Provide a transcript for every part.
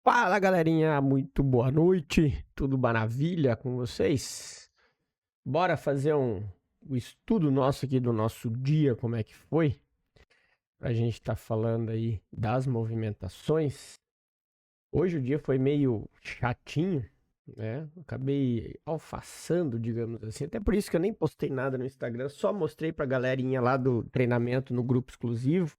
Fala galerinha, muito boa noite, tudo maravilha com vocês? Bora fazer o estudo nosso aqui do nosso dia, como é que foi? Pra gente tá falando aí das movimentações. Hoje o dia foi meio chatinho, né? Acabei alfaçando, digamos assim. Até por isso que eu nem postei nada no Instagram, só mostrei pra galerinha lá do treinamento no grupo exclusivo.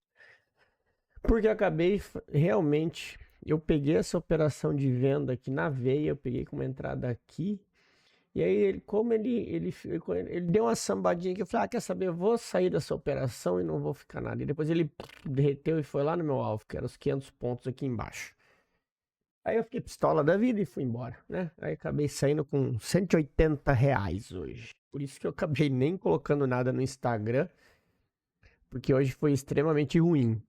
Porque eu acabei realmente, eu peguei essa operação de venda aqui na veia, eu peguei com uma entrada aqui, e aí como ele deu uma sambadinha que eu falei, quer saber, eu vou sair dessa operação e não vou ficar nada. E depois ele derreteu e foi lá no meu alvo, que era os 500 pontos aqui embaixo. Aí eu fiquei pistola da vida e fui embora, né? Aí acabei saindo com R$ 180 hoje. Por isso que eu acabei nem colocando nada no Instagram, porque hoje foi extremamente ruim.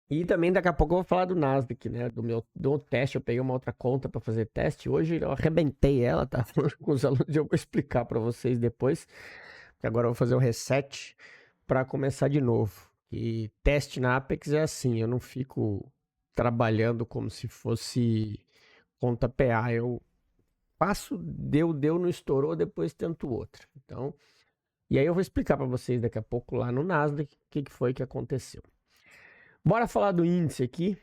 E também daqui a pouco eu vou falar do Nasdaq, né? Do teste. Eu peguei uma outra conta para fazer teste. Hoje eu arrebentei ela, tá? Com os alunos, eu vou explicar para vocês depois. Que agora eu vou fazer um reset para começar de novo. E teste na Apex é assim, eu não fico trabalhando como se fosse conta PA. Eu passo, deu, não estourou, depois tento outra. Então, e aí eu vou explicar para vocês daqui a pouco lá no Nasdaq o que foi que aconteceu. Bora falar do índice aqui.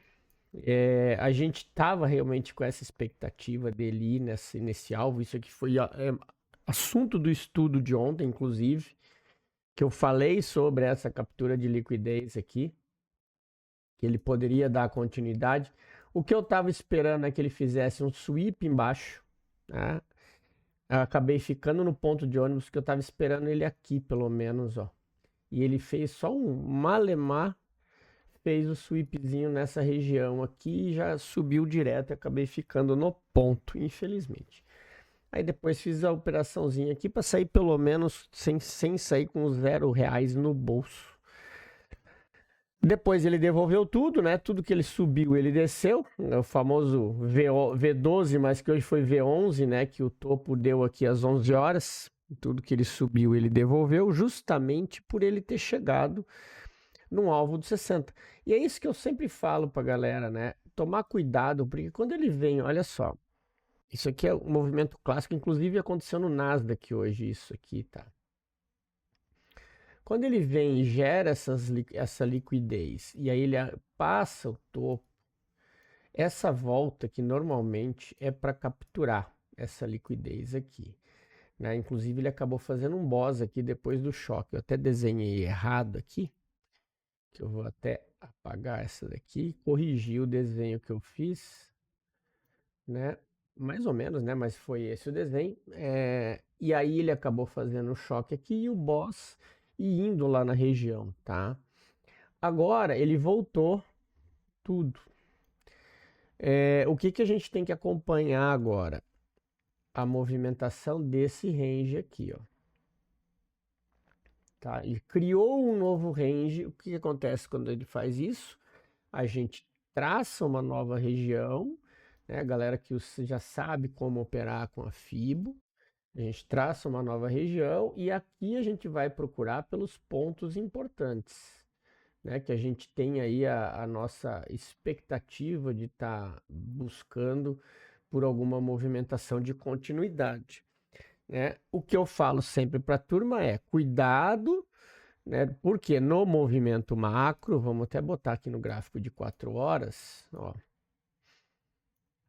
A gente estava realmente com essa expectativa dele ir nesse alvo. Isso aqui foi assunto do estudo de ontem, inclusive, que eu falei sobre essa captura de liquidez aqui, que ele poderia dar continuidade. O que eu estava esperando é que ele fizesse um sweep embaixo, né? Eu acabei ficando no ponto de ônibus que eu estava esperando ele aqui, pelo menos, ó. E ele fez só um malemar, fez o sweepzinho nessa região aqui e já subiu direto e acabei ficando no ponto, infelizmente. Aí depois fiz a operaçãozinha aqui para sair pelo menos sem sair com R$ 0 no bolso. Depois ele devolveu tudo, né? Tudo que ele subiu, ele desceu. O famoso V12, mas que hoje foi V11, né? Que o topo deu aqui às 11 horas. Tudo que ele subiu, ele devolveu, justamente por ele ter chegado num alvo de 60. E é isso que eu sempre falo pra galera, né? Tomar cuidado, porque quando ele vem, olha só, isso aqui é um movimento clássico, inclusive aconteceu no Nasdaq hoje, isso aqui, tá? Quando ele vem e gera essa liquidez, e aí ele passa o topo, essa volta que normalmente é para capturar essa liquidez aqui, né? Inclusive ele acabou fazendo um boss aqui depois do choque. Eu até desenhei errado aqui, que eu vou até apagar essa daqui, corrigir o desenho que eu fiz, né? Mais ou menos, né? Mas foi esse o desenho. E aí ele acabou fazendo o choque aqui e o boss e indo lá na região, tá? Agora ele voltou tudo. O que a gente tem que acompanhar agora? A movimentação desse range aqui, ó. Tá? Ele criou um novo range. O que acontece quando ele faz isso? A gente traça uma nova região, né? A galera que já sabe como operar com a FIBO, a gente traça uma nova região e aqui a gente vai procurar pelos pontos importantes, né? Que a gente tem aí a nossa expectativa de estar buscando por alguma movimentação de continuidade, né? O que eu falo sempre para a turma é cuidado, né? Porque no movimento macro, vamos até botar aqui no gráfico de 4 horas, ó.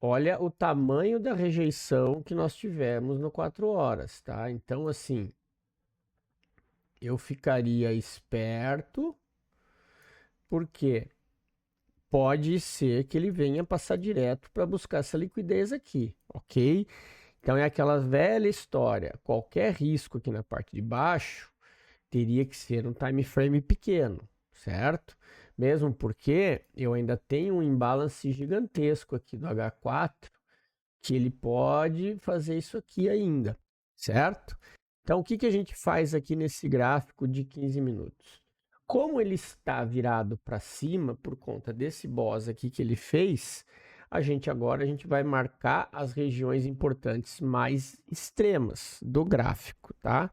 Olha o tamanho da rejeição que nós tivemos no 4 horas, tá? Então, assim, eu ficaria esperto, porque pode ser que ele venha passar direto para buscar essa liquidez aqui, ok? Então é aquela velha história, qualquer risco aqui na parte de baixo teria que ser um time frame pequeno, certo? Mesmo porque eu ainda tenho um imbalance gigantesco aqui do H4, que ele pode fazer isso aqui ainda, certo? Então o que a gente faz aqui nesse gráfico de 15 minutos? Como ele está virado para cima por conta desse boss aqui que ele fez, a gente vai marcar as regiões importantes mais extremas do gráfico, tá?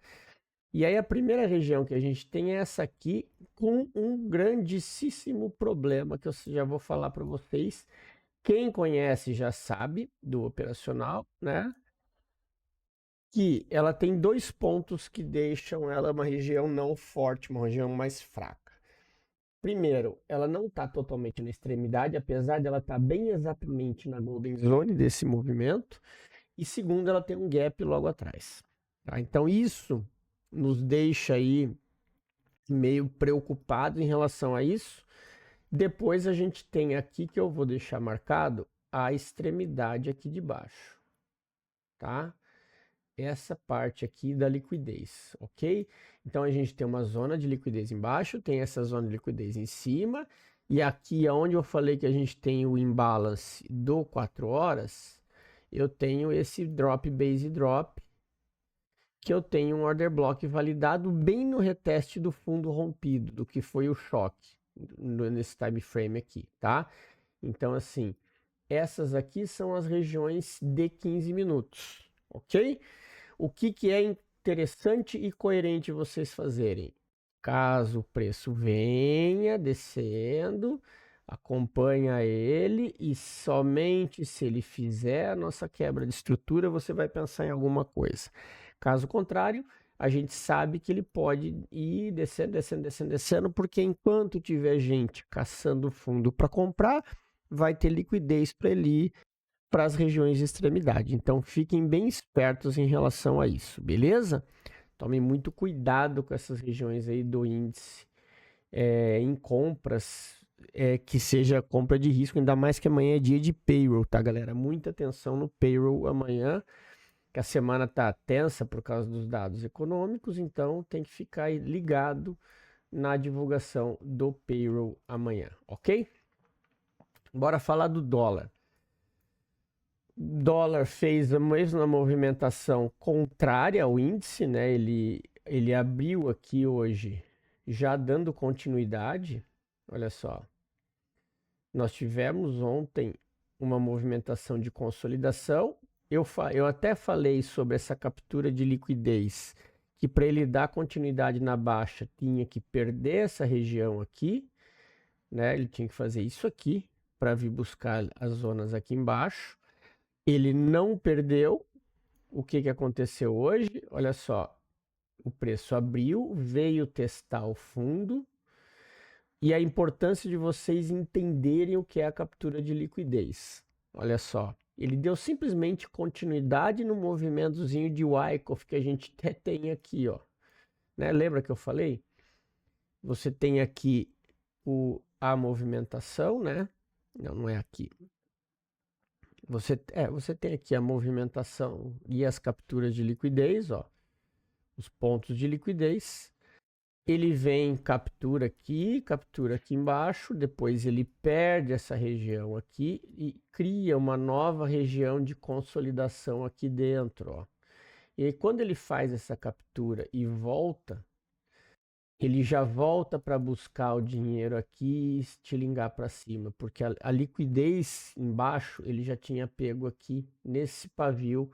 E aí a primeira região que a gente tem é essa aqui, com um grandíssimo problema que eu já vou falar para vocês, Quem conhece já sabe do operacional, né? Que ela tem 2 pontos que deixam ela uma região não forte, uma região mais fraca. Primeiro, ela não está totalmente na extremidade, apesar dela estar bem exatamente na Golden Zone desse movimento. E segundo, ela tem um gap logo atrás. Tá? Então isso nos deixa aí meio preocupados em relação a isso. Depois a gente tem aqui, que eu vou deixar marcado, a extremidade aqui de baixo. Tá? Essa parte aqui da liquidez, ok? Então a gente tem uma zona de liquidez embaixo, tem essa zona de liquidez em cima, e aqui onde eu falei que a gente tem o imbalance do 4 horas, eu tenho esse drop base drop, que eu tenho um order block validado bem no reteste do fundo rompido, do que foi o choque nesse time frame aqui, tá? Então assim, essas aqui são as regiões de 15 minutos, ok? O que é interessante e coerente vocês fazerem? Caso o preço venha descendo, acompanha ele e somente se ele fizer a nossa quebra de estrutura, você vai pensar em alguma coisa. Caso contrário, a gente sabe que ele pode ir descendo, descendo, descendo, descendo, porque enquanto tiver gente caçando fundo para comprar, vai ter liquidez para ele ir para as regiões de extremidade. Então fiquem bem espertos em relação a isso, beleza? Tomem muito cuidado com essas regiões aí do índice em compras, que seja compra de risco, ainda mais que amanhã é dia de payroll, tá, galera? Muita atenção no payroll amanhã, que a semana tá tensa por causa dos dados econômicos, então tem que ficar ligado na divulgação do payroll amanhã, ok? Bora falar do dólar. Dólar fez a mesma movimentação contrária ao índice, né? Ele abriu aqui hoje, já dando continuidade. Olha só, nós tivemos ontem uma movimentação de consolidação. Eu até falei sobre essa captura de liquidez, que para ele dar continuidade na baixa tinha que perder essa região aqui, né? Ele tinha que fazer isso aqui para vir buscar as zonas aqui embaixo. Ele não perdeu. O que aconteceu hoje? Olha só, o preço abriu, veio testar o fundo e a importância de vocês entenderem o que é a captura de liquidez. Olha só, ele deu simplesmente continuidade no movimentozinho de Wyckoff que a gente até tem aqui, ó. Né? Lembra que eu falei? Você tem aqui a movimentação, né? Não é aqui. Você tem aqui a movimentação e as capturas de liquidez, ó, os pontos de liquidez. Ele vem, captura aqui embaixo, depois ele perde essa região aqui e cria uma nova região de consolidação aqui dentro, ó. E aí, quando ele faz essa captura e volta, ele já volta para buscar o dinheiro aqui e estilingar para cima, porque a liquidez embaixo ele já tinha pego aqui nesse pavio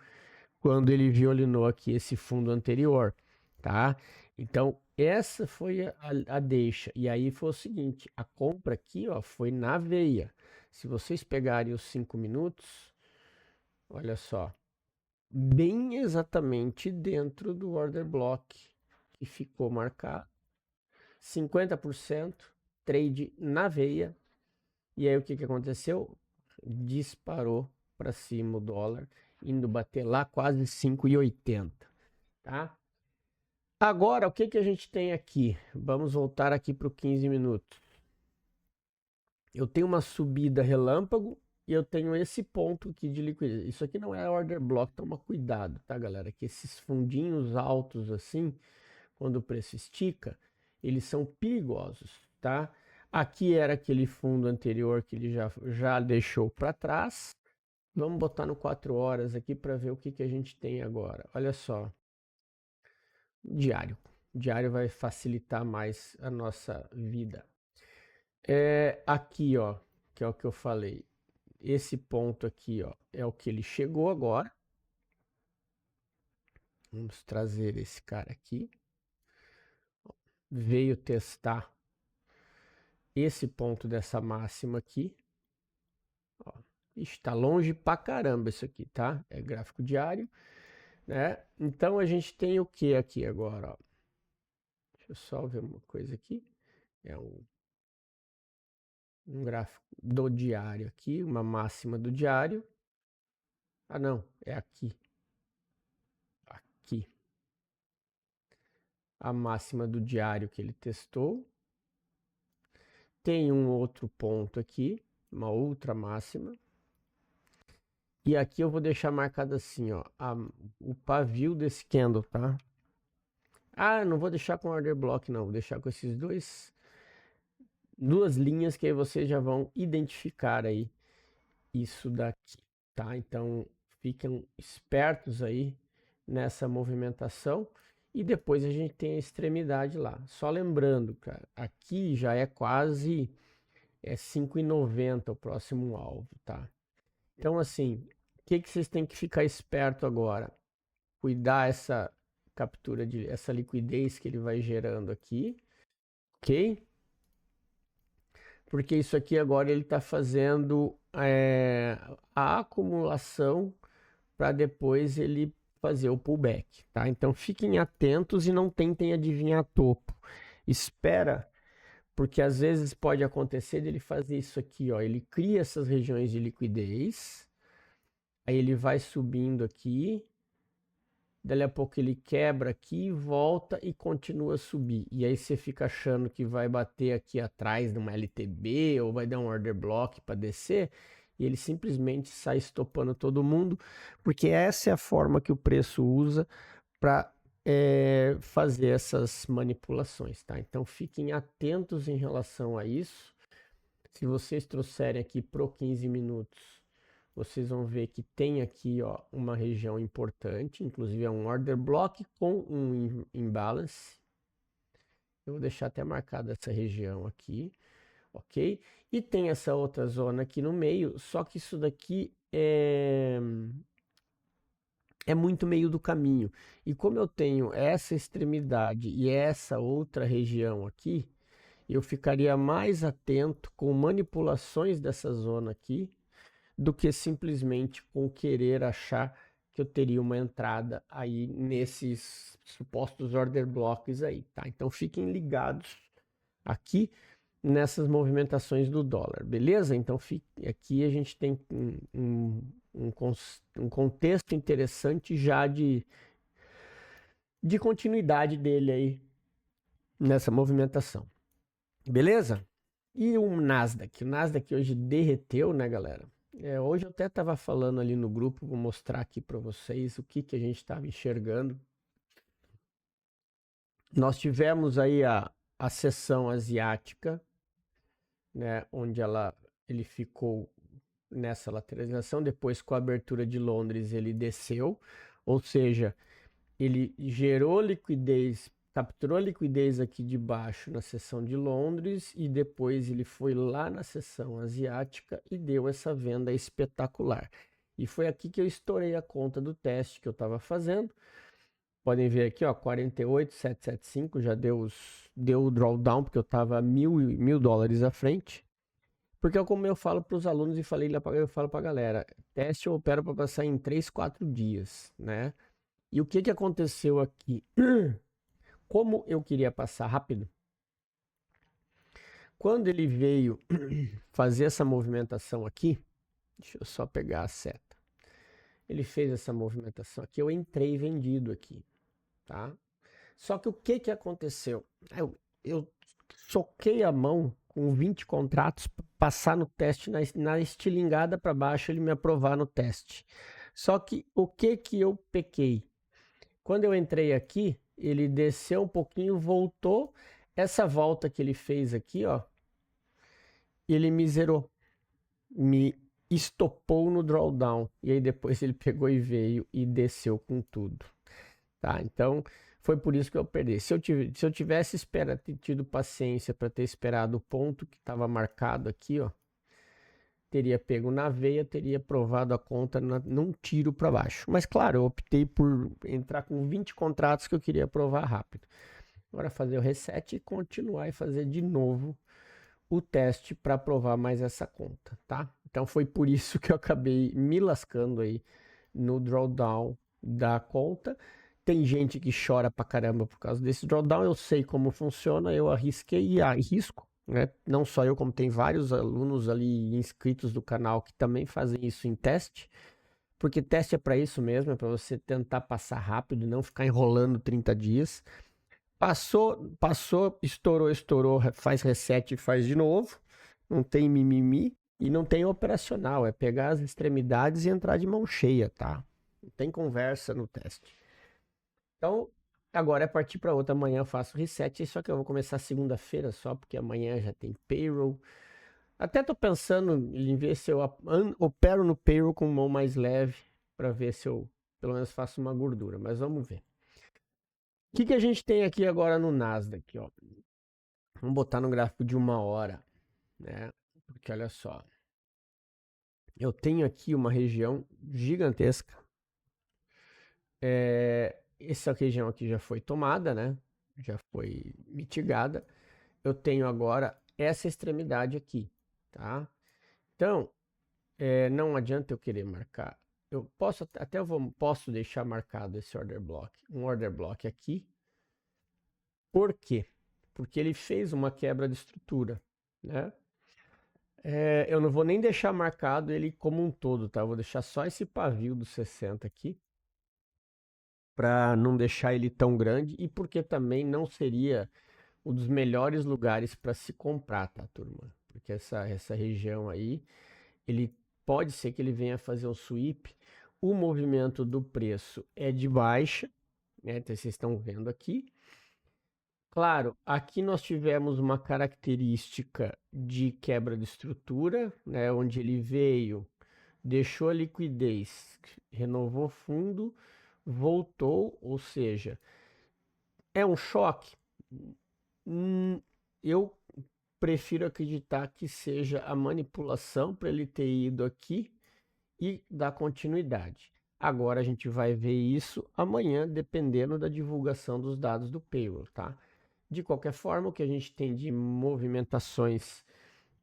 quando ele violinou aqui esse fundo anterior, tá? Então, essa foi a deixa. E aí foi o seguinte, a compra aqui, ó, foi na veia. Se vocês pegarem os 5 minutos, olha só, bem exatamente dentro do order block que ficou marcado. 50% trade na veia. E aí o que aconteceu? Disparou para cima o dólar, indo bater lá quase 5,80, tá? Agora, o que a gente tem aqui? Vamos voltar aqui para o 15 minutos. Eu tenho uma subida relâmpago e eu tenho esse ponto aqui de liquidez. Isso aqui não é order block, toma cuidado, tá, galera? Que esses fundinhos altos assim, quando o preço estica, eles são perigosos, tá? Aqui era aquele fundo anterior que ele já deixou para trás. Vamos botar no 4 horas aqui para ver o que a gente tem agora. Olha só, diário. Diário vai facilitar mais a nossa vida. Aqui, ó, que é o que eu falei. Esse ponto aqui, ó, é o que ele chegou agora. Vamos trazer esse cara aqui. Veio testar esse ponto dessa máxima aqui. Ó. Ixi, tá longe pra caramba isso aqui, tá? É gráfico diário, né? Então a gente tem o que aqui agora, ó? Deixa eu só ver uma coisa aqui. É um gráfico do diário aqui, uma máxima do diário. Ah, não, é aqui. Aqui. A máxima do diário que ele testou. Tem um outro ponto aqui, uma outra máxima. E aqui eu vou deixar marcado assim, ó, o pavio desse candle, tá? Ah, não vou deixar com order block, não. Vou deixar com esses duas linhas que aí vocês já vão identificar aí isso daqui, tá? Então, fiquem espertos aí nessa movimentação. E depois a gente tem a extremidade lá. Só lembrando, cara, aqui já é quase 5,90 o próximo alvo, tá? Então, assim, o que vocês têm que ficar esperto agora? Cuidar essa captura essa liquidez que ele vai gerando aqui, ok? Porque isso aqui agora ele está fazendo a acumulação para depois ele fazer o pullback, tá? Então fiquem atentos e não tentem adivinhar topo. Espera, porque às vezes pode acontecer dele fazer isso aqui, ó. Ele cria essas regiões de liquidez, aí ele vai subindo aqui, dali a pouco ele quebra aqui, volta e continua a subir. E aí você fica achando que vai bater aqui atrás de uma LTB ou vai dar um order block para descer. E ele simplesmente sai estopando todo mundo, porque essa é a forma que o preço usa para fazer essas manipulações, tá? Então fiquem atentos em relação a isso. Se vocês trouxerem aqui pro 15 minutos, vocês vão ver que tem aqui, ó, uma região importante, inclusive é um order block com um imbalance. Eu vou deixar até marcada essa região aqui, ok? E tem essa outra zona aqui no meio, só que isso daqui é muito meio do caminho. E como eu tenho essa extremidade e essa outra região aqui, eu ficaria mais atento com manipulações dessa zona aqui, do que simplesmente com querer achar que eu teria uma entrada aí nesses supostos order blocks aí, tá? Então fiquem ligados aqui nessas movimentações do dólar, beleza? Então aqui a gente tem um contexto interessante já de continuidade dele aí nessa movimentação, beleza? E o Nasdaq hoje derreteu, né, galera? Hoje eu até estava falando ali no grupo, vou mostrar aqui para vocês o que a gente estava enxergando. Nós tivemos aí a sessão asiática, né, onde ele ficou nessa lateralização, depois com a abertura de Londres ele desceu, ou seja, ele gerou liquidez, capturou a liquidez aqui de baixo na seção de Londres e depois ele foi lá na seção asiática e deu essa venda espetacular. E foi aqui que eu estourei a conta do teste que eu estava fazendo. Podem ver aqui, ó, 48,775 já deu o drawdown, porque eu estava mil dólares à frente. Porque como eu falo para os alunos e eu falo para a galera, teste eu opero para passar em 3, 4 dias, né? E o que aconteceu aqui? Como eu queria passar rápido, quando ele veio fazer essa movimentação aqui, deixa eu só pegar a seta. Ele fez essa movimentação aqui, eu entrei vendido aqui, tá? Só que o que aconteceu? Eu soquei a mão com 20 contratos para passar no teste, na estilingada para baixo, ele me aprovar no teste. Só que o que eu pequei? Quando eu entrei aqui, ele desceu um pouquinho, voltou. Essa volta que ele fez aqui, ó, ele me zerou, me estopou no drawdown. E aí depois ele pegou e veio e desceu com tudo, tá? Então foi por isso que eu perdi. Se eu tivesse tido paciência para ter esperado o ponto que estava marcado aqui, ó, teria pego na veia, teria provado a conta num tiro para baixo. Mas claro, eu optei por entrar com 20 contratos que eu queria provar rápido. Agora fazer o reset e continuar e fazer de novo o teste para provar mais essa conta, tá? Então foi por isso que eu acabei me lascando aí no drawdown da conta. Tem gente que chora pra caramba por causa desse drawdown, eu sei como funciona, eu arrisquei e arrisco, né? Não só eu, como tem vários alunos ali inscritos do canal que também fazem isso em teste, porque teste é para isso mesmo, é para você tentar passar rápido, não ficar enrolando 30 dias. Passou, estourou, faz reset e faz de novo. Não tem mimimi e não tem operacional. É pegar as extremidades e entrar de mão cheia, tá? Não tem conversa no teste. Então, agora é partir para outra. Amanhã eu faço reset, só que eu vou começar segunda-feira só, porque amanhã já tem payroll. Até tô pensando em ver se eu opero no payroll com mão mais leve, para ver se eu pelo menos faço uma gordura, mas vamos ver. O que a gente tem aqui agora no Nasdaq, ó? Vamos botar no gráfico de 1 hora, né? Porque olha só, eu tenho aqui uma região gigantesca. Essa região aqui já foi tomada, né? Já foi mitigada. Eu tenho agora essa extremidade aqui, tá? Então, não adianta eu querer marcar. Eu posso posso deixar marcado esse order block, um order block aqui. Por quê? Porque ele fez uma quebra de estrutura, né? Eu não vou nem deixar marcado ele como um todo, tá? Eu vou deixar só esse pavio dos 60 aqui, para não deixar ele tão grande e porque também não seria um dos melhores lugares para se comprar, tá, turma? Porque essa região aí, ele pode ser que ele venha fazer um sweep. O movimento do preço é de baixa, né? Então, vocês estão vendo aqui. Claro, aqui nós tivemos uma característica de quebra de estrutura, né, onde ele veio, deixou a liquidez, renovou fundo, voltou, ou seja, é um choque? Eu prefiro acreditar que seja a manipulação para ele ter ido aqui e dar continuidade. Agora a gente vai ver isso amanhã, dependendo da divulgação dos dados do payroll, tá? De qualquer forma, o que a gente tem de movimentações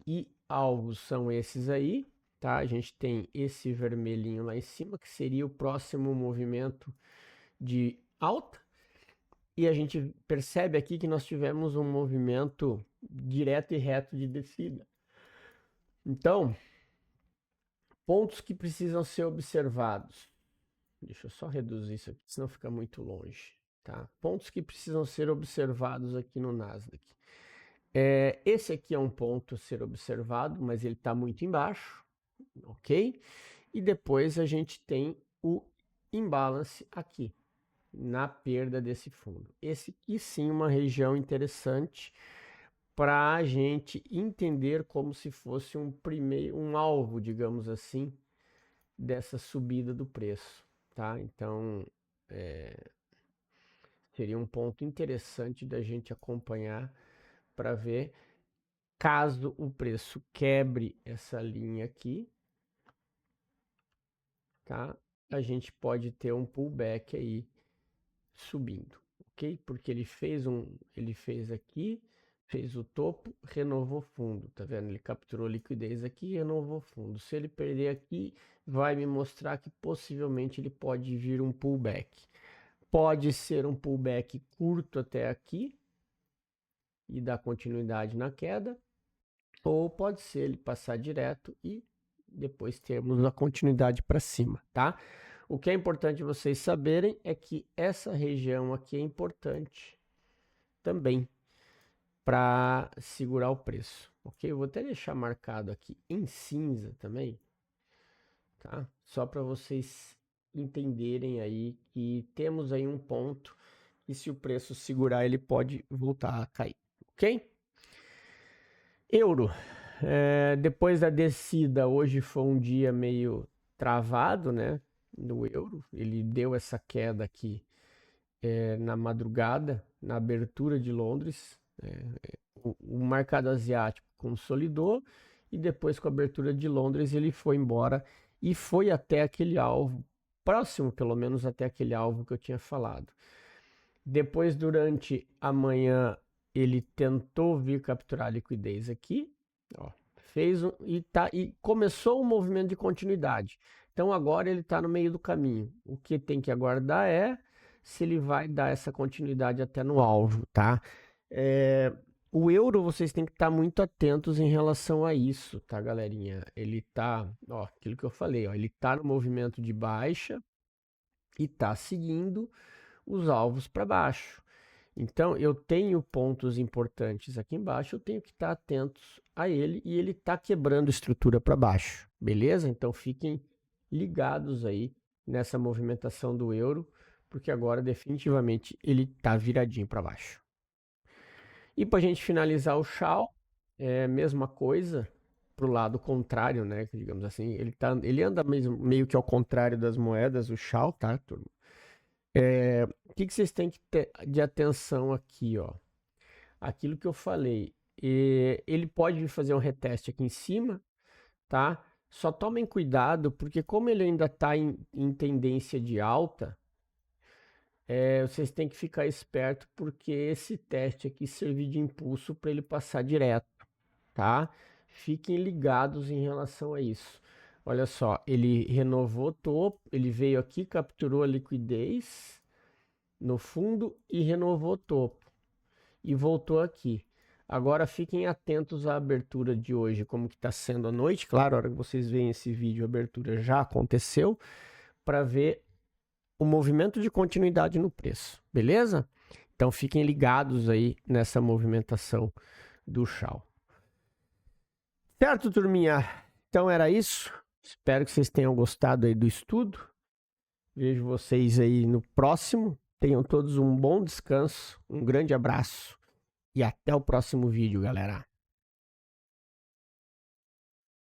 e alvos são esses aí, tá? A gente tem esse vermelhinho lá em cima, que seria o próximo movimento de alta. E a gente percebe aqui que nós tivemos um movimento direto e reto de descida. Então, pontos que precisam ser observados. Deixa eu só reduzir isso aqui, senão fica muito longe, tá? Pontos que precisam ser observados aqui no Nasdaq. Esse aqui é um ponto a ser observado, mas ele está muito embaixo, ok? E depois a gente tem o imbalance aqui, na perda desse fundo. Esse aqui sim uma região interessante para a gente entender como se fosse um alvo, digamos assim, dessa subida do preço, tá? Então, seria um ponto interessante da gente acompanhar para ver caso o preço quebre essa linha aqui, tá? A gente pode ter um pullback aí subindo, ok? Porque ele fez aqui, fez o topo, renovou fundo, tá vendo? Ele capturou liquidez aqui e renovou fundo. Se ele perder aqui, vai me mostrar que possivelmente ele pode vir um pullback. Pode ser um pullback curto até aqui e dar continuidade na queda, ou pode ser ele passar direto e depois termos a continuidade para cima, tá? O que é importante vocês saberem é que essa região aqui é importante também para segurar o preço, ok? Eu vou até deixar marcado aqui em cinza também, tá? Só para vocês entenderem aí que temos aí um ponto e se o preço segurar ele pode voltar a cair, ok? Euro, depois da descida, hoje foi um dia meio travado, né? No euro, ele deu essa queda aqui na madrugada, na abertura de Londres. O mercado asiático consolidou e depois, com a abertura de Londres, ele foi embora e foi até aquele alvo, próximo pelo menos até aquele alvo que eu tinha falado. Depois, durante a manhã, ele tentou vir capturar a liquidez aqui, Ó, e começou o movimento de continuidade. Então agora ele está no meio do caminho. O que tem que aguardar é se ele vai dar essa continuidade até no alvo, tá? O euro vocês têm que estar muito atentos em relação a isso, tá, galerinha? Ele tá, ó, aquilo que eu falei, ó, ele tá no movimento de baixa e tá seguindo os alvos para baixo. Então, eu tenho pontos importantes aqui embaixo, eu tenho que estar atentos a ele e ele está quebrando estrutura para baixo, beleza? Então, fiquem ligados aí nessa movimentação do euro, porque agora definitivamente ele está viradinho para baixo. E para a gente finalizar o Shao, é a mesma coisa para o lado contrário, né? Digamos assim, ele anda meio que ao contrário das moedas, o Shao, tá, turma? O que vocês têm que ter de atenção aqui, ó? Aquilo que eu falei, ele pode fazer um reteste aqui em cima, tá? Só tomem cuidado, porque como ele ainda está em tendência de alta, vocês têm que ficar esperto, porque esse teste aqui serviu de impulso para ele passar direto, tá? Fiquem ligados em relação a isso. Olha só, ele renovou o topo, ele veio aqui, capturou a liquidez no fundo e renovou o topo e voltou aqui. Agora fiquem atentos à abertura de hoje, como que está sendo a noite. Claro, a hora que vocês veem esse vídeo, a abertura já aconteceu, para ver o movimento de continuidade no preço, beleza? Então fiquem ligados aí nessa movimentação do Shao. Certo, turminha? Então era isso. Espero que vocês tenham gostado aí do estudo. Vejo vocês aí no próximo. Tenham todos um bom descanso, um grande abraço e até o próximo vídeo, galera.